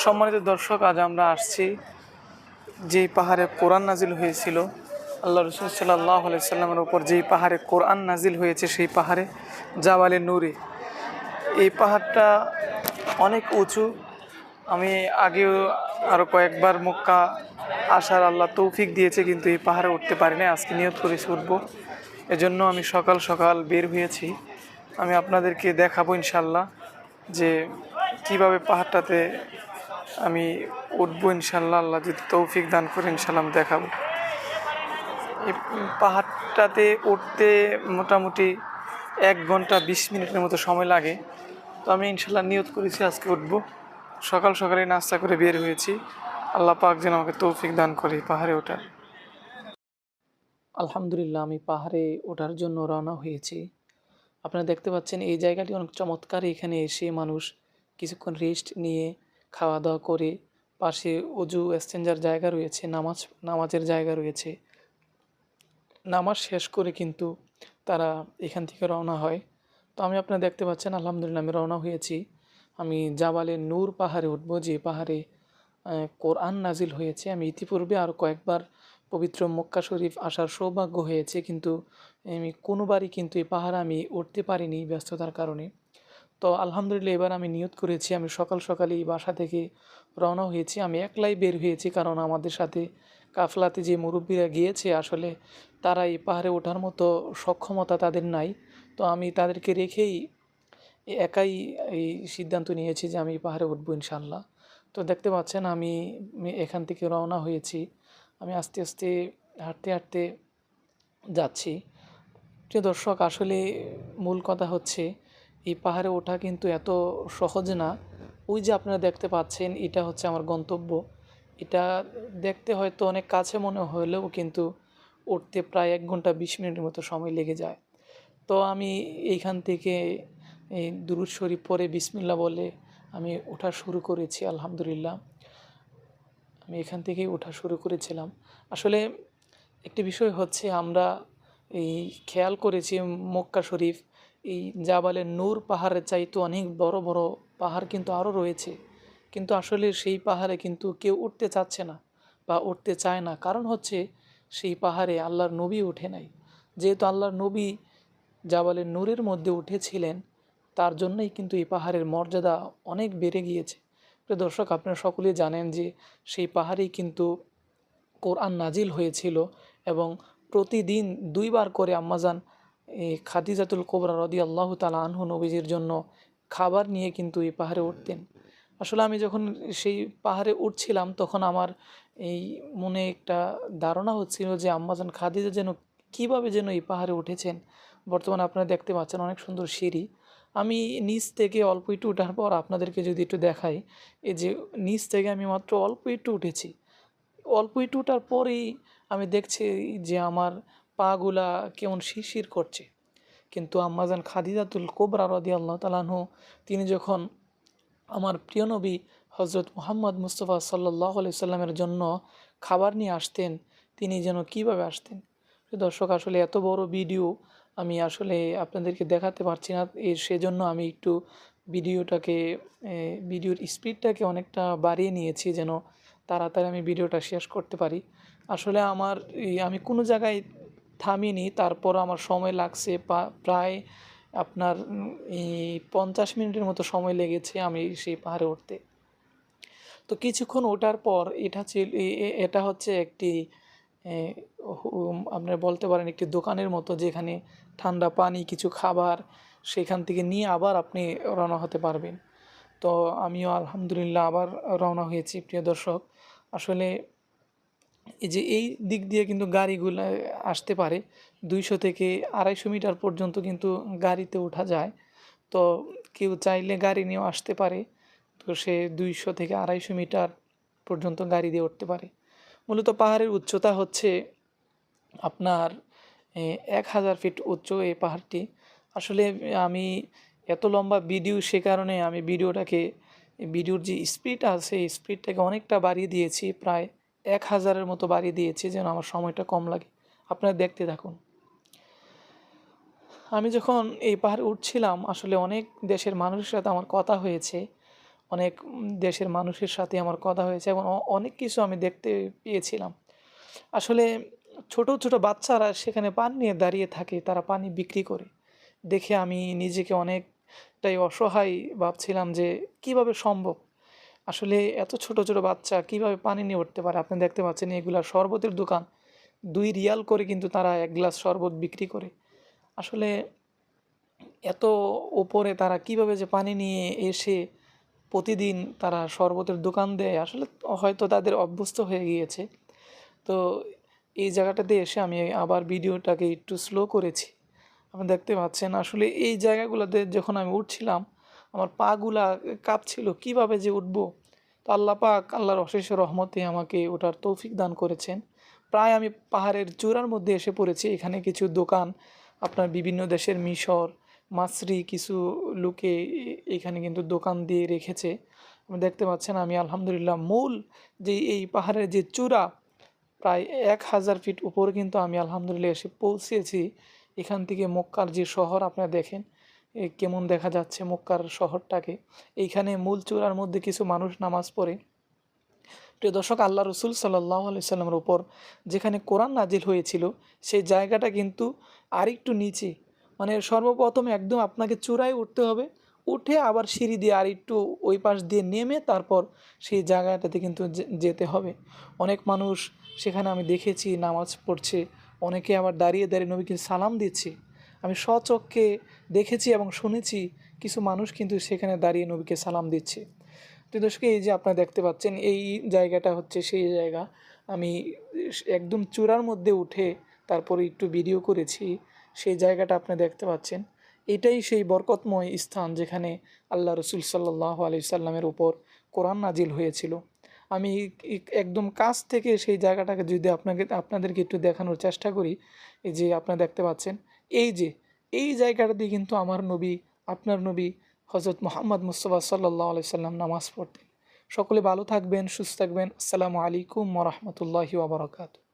সম্মানিত দর্শক, আজ আমরা আসছি যেই পাহাড়ে কোরআন নাজিল হয়েছিল, আল্লাহ রসুল সাল্লাল্লাহু আলাইহি সাল্লামের উপর যেই পাহাড়ে কোরআন নাজিল হয়েছে, সেই পাহাড়ে জাবালে নূরে। এই পাহাড়টা অনেক উঁচু। আমি আগেও আরও কয়েকবার মক্কা আসার আল্লাহ তৌফিক দিয়েছে, কিন্তু এই পাহাড়ে উঠতে পারি না। আজকে নিয়ত করেছি উঠবো, এজন্য আমি সকাল সকাল বের হয়েছি। আমি আপনাদেরকে দেখাবো ইনশাল্লাহ যে কিভাবে পাহাড়টাতে আমি উঠবো ইনশাল্লাহ। আল্লাহ যদি তৌফিক দান করে ইনশাল্লাহ আমি দেখাবো। এই পাহাড়টাতে উঠতে মোটামুটি 1 ঘন্টা 20 মিনিটের মতো সময় লাগে। তো আমি ইনশাল্লাহ নিয়ত করেছি আজকে উঠবো। সকাল সকালে নাস্তা করে বের হয়েছি। আল্লাহ পাক যেন আমাকে তৌফিক দান করে পাহাড়ে ওঠার। আলহামদুলিল্লাহ, আমি পাহাড়ে ওঠার জন্য রওনা হয়েছি। আপনারা দেখতে পাচ্ছেন এই জায়গাটি অনেক চমৎকার। এখানে এসে মানুষ কিছুক্ষণ রেস্ট নিয়ে খাওয়া দাওয়া করে, পাশে অজু এক্সচেঞ্জার জায়গা রয়েছে, নামাজের জায়গা রয়েছে। নামাজ শেষ করে কিন্তু তারা এখান থেকে রওনা হয়। তো আমি আপনারা দেখতে পাচ্ছেন, আলহামদুলিল্লাহ আমি রওনা হয়েছি। আমি জাবালে নূর পাহাড়ে উঠবো, যে পাহাড়ে কোরআন নাজিল হয়েছে। আমি ইতিপূর্বে আরও কয়েকবার পবিত্র মক্কা শরীফ আসার সৌভাগ্য হয়েছে, কিন্তু আমি কোনোবারই কিন্তু এই পাহাড়ে আমি উঠতে পারিনি ব্যস্ততার কারণে। তো আলহামদুলিল্লাহ এবার আমি নিয়ত করেছি। আমি সকাল সকালেই বাসা থেকে রওনা হয়েছি। আমি একলাই বের হয়েছি, কারণ আমাদের সাথে কাফলাতে যে মুরব্বীরা গিয়েছে আসলে তারা এই পাহাড়ে ওঠার মতো সক্ষমতা তাদের নাই। তো আমি তাদেরকে রেখেই একাই এই সিদ্ধান্ত নিয়েছি যে আমি এই পাহাড়ে উঠবো ইনশাল্লাহ। তো দেখতে পাচ্ছেন আমি এখান থেকে রওনা হয়েছি। আমি আস্তে আস্তে হাঁটতে হাঁটতে যাচ্ছি। প্রিয় দর্শক, আসলে মূল কথা হচ্ছে এই পাহাড়ে ওঠা কিন্তু এত সহজ না। ওই যে আপনারা দেখতে পাচ্ছেন, এটা হচ্ছে আমার গন্তব্য। এটা দেখতে হয়তো অনেক কাছে মনে হলেও কিন্তু উঠতে প্রায় 1 ঘন্টা 20 মিনিটের মতো সময় লেগে যায়। তো আমি এইখান থেকে এই দুরূদ শরীফ পড়ে বিসমিল্লাহ বলে আমি ওঠা শুরু করেছি। আলহামদুলিল্লাহ আমি এখান থেকেই ওঠা শুরু করেছিলাম। আসলে একটি বিষয় হচ্ছে, আমরা এই খেয়াল করেছি মক্কা শরীফ এই জাবালে নূর পাহাড়ের চাইতে অনেক বড় বড় পাহাড় কিন্তু আরও রয়েছে, কিন্তু আসলে সেই পাহাড়ে কিন্তু কেউ উঠতে চাচ্ছে না বা উঠতে চায় না। কারণ হচ্ছে সেই পাহাড়ে আল্লাহর নবী ওঠে নাই। যেহেতু আল্লাহর নবী জাবালে নূরের মধ্যে উঠেছিলেন, তার জন্যই কিন্তু এই পাহাড়ের মর্যাদা অনেক বেড়ে গিয়েছে। প্রিয় দর্শক, আপনারা সকলেই জানেন যে সেই পাহাড়েই কিন্তু কোরআন নাজিল হয়েছিল, এবং প্রতিদিন 2 বার করে আম্মাজান খাদিজাতুল কোবরা রাদিয়াল্লাহু তাআলা আনহু নবীজির জন্য খাবার নিয়ে কিন্তু এই পাহাড়ে উঠতেন। আসলে আমি যখন সেই পাহাড়ে উঠছিলাম, তখন আমার এই মনে একটা ধারণা হচ্ছিল যে আম্মাজান খাদিজা যেন কীভাবে যেন এই পাহাড়ে উঠেছেন। বর্তমানে আপনারা দেখতে পাচ্ছেন অনেক সুন্দর সিঁড়ি। আমি নিচ থেকে অল্প একটু ওঠার পর আপনাদেরকে যদি একটু দেখাই, এই যে নিচ থেকে আমি মাত্র অল্প একটু উঠেছি। অল্প একটু ওঠার পরেই আমি দেখছি যে আমার পাগুলা কেমন শিরশির করছে। কিন্তু আম্মাজান খাদিজাতুল কোবরা রাদিয়াল্লাহু তাআলা আনহু, তিনি যখন আমার প্রিয় নবী হজরত মুহাম্মদ মুস্তাফা সাল্লাল্লাহু আলাইহি সাল্লামের জন্য খাবার নিয়ে আসতেন, তিনি যেন কীভাবে আসতেন। দর্শক, আসলে এত বড় ভিডিও আমি আসলে আপনাদেরকে দেখাতে পারছি না। সেজন্য আমি একটু ভিডিওর স্পিডটাকে অনেকটা বাড়িয়ে নিয়েছি, যেন তাড়াতাড়ি আমি ভিডিওটা শেষ করতে পারি। আসলে আমি কোনো জায়গায় থামিনি, তারপর আমার সময় লাগছে প্রায় আপনার এই 50 মিনিটের মতো সময় লেগেছে আমি সেই পাহাড়ে উঠতে। তো কিছুক্ষণ ওঠার পর এটা হচ্ছে একটি আপনারা বলতে পারেন একটি দোকানের মতো, যেখানে ঠান্ডা পানি, কিছু খাবার সেখান থেকে নিয়ে আবার আপনি রওনা হতে পারবেন। তো আমিও আলহামদুলিল্লাহ আবার রওনা হয়েছি। প্রিয় দর্শক, আসলে এই দিক দিয়ে কিন্তু গাড়িগুলো আসতে পারে। 200 থেকে 250 মিটার পর্যন্ত কিন্তু গাড়িতে ওঠা যায়। তো কেউ চাইলে গাড়ি নিয়েও আসতে পারে। তো সে 200 থেকে 250 মিটার পর্যন্ত গাড়ি দিয়ে উঠতে পারে। মূলত পাহাড়ের উচ্চতা হচ্ছে আপনার 1000 ফিট উচ্চ এই পাহাড়টি। আসলে আমি এত লম্বা ভিডিও, সে কারণে আমি ভিডিওর যে স্পিড আছে এই স্পিডটাকে অনেকটা বাড়িয়ে দিয়েছি, প্রায় 1000-এর মতো বাড়িয়ে দিয়েছি, যেন আমার সময়টা কম লাগে। আপনারা দেখতে থাকুন। আমি যখন এই পাহাড়ে উঠছিলাম, আসলে অনেক দেশের মানুষের সাথে আমার কথা হয়েছে। অনেক দেশের মানুষের সাথে আমার কথা হয়েছে এবং অনেক কিছু আমি দেখতে পেয়েছিলাম। আসলে ছোট ছোট বাচ্চারা সেখানে পানি নিয়ে দাঁড়িয়ে থাকে, তারা পানি বিক্রি করে। দেখে আমি নিজেকে অনেকটাই অসহায় ভাবছিলাম যে কিভাবে সম্ভব? আসলে এত ছোট ছোট বাচ্চা কিভাবে পানি নিয়ে উঠতে পারে? আপনি দেখতে পাচ্ছেন এগুলা শরবতের দোকান। ২ রিয়াল করে কিন্তু তারা ১ গ্লাস শরবত বিক্রি করে। আসলে এত উপরে তারা কিভাবে যে পানি নিয়ে এসে প্রতিদিন তারা শরবতের দোকান দেয়, আসলে হয়তো তাদের অভ্যস্ত হয়ে গিয়েছে। তো এই জায়গাটাতে এসে আমি আবার ভিডিওটাকে একটু স্লো করেছি। আপনি দেখতে পাচ্ছেন আসলে এই জায়গাগুলোতে যখন আমি উঠছিলাম, আমার পাগুলা কাঁপছিল কিভাবে যে উঠবো। তো আল্লাহ পাক, আল্লাহর অশেষ রহমতে আমাকে ওঠার তৌফিক দান করেছেন। প্রায় আমি পাহাড়ের চূড়ার মধ্যে এসে পড়েছি। এখানে কিছু দোকান, আপনার বিভিন্ন দেশের মিশর, মাছরি কিছু লোকে এখানে কিন্তু দোকান দিয়ে রেখেছে। আপনি দেখতে পাচ্ছেন আমি আলহামদুলিল্লাহ মূল যে এই পাহাড়ের যে চূড়া, প্রায় ১,০০০ ফিট উপরে কিন্তু আমি আলহামদুলিল্লাহ এসে পৌঁছেছি। এখান থেকে মক্কার যে শহর আপনারা দেখেন কেমন দেখা যাচ্ছে মক্কার শহরটাকে। এইখানে মূল চূড়ার মধ্যে কিছু মানুষ নামাজ পড়ে। প্রিয় দর্শক, আল্লাহ রসুল সাল্লাহ আলি সাল্লামের উপর যেখানে কোরআন নাজিল হয়েছিল সেই জায়গাটা কিন্তু আরেকটু নিচে, মানে সর্বপ্রথম একদম আপনাকে চূড়ায় উঠতে হবে, উঠে আবার সিঁড়ি দিয়ে আরেকটু ওই পাশ দিয়ে নেমে তারপর সেই জায়গাটাতে কিন্তু যেতে হবে। অনেক মানুষ সেখানে আমি দেখেছি নামাজ পড়ছে, অনেকে আবার দাঁড়িয়ে দাঁড়িয়ে নবীকে সালাম দিচ্ছে। আমি স্বচক্ষে দেখেছি এবং শুনেছি কিছু মানুষ কিন্তু সেখানে দাঁড়িয়ে নবীকে সালাম দিচ্ছে। তো দর্শক, এই যে আপনারা দেখতে পাচ্ছেন এই জায়গাটা হচ্ছে সেই জায়গা। আমি একদম চূড়ার মধ্যে উঠে তারপরে একটু ভিডিও করেছি। সেই জায়গাটা আপনি দেখতে পাচ্ছেন। এটাই সেই বরকতময় স্থান যেখানে আল্লাহ রসুল সাল্লাহ আলি সাল্লামের উপর কোরআন নাজিল হয়েছিল। আমি একদম কাছ থেকে সেই জায়গাটাকে যদি আপনাদেরকে একটু দেখানোর চেষ্টা করি, এই যে আপনারা দেখতে পাচ্ছেন এই যে এই জায়গাটা দিয়ে কিন্তু আমার নবী, আপনার নবী হজরত মোহাম্মদ মুস্তফা সাল্লাহ আলি সাল্লাম নামাজ পড়তেন। সকলে ভালো থাকবেন, সুস্থ থাকবেন। আসসালামু আলাইকুম ওয়া রাহমাতুল্লাহি ওয়া বারাকাতুহু।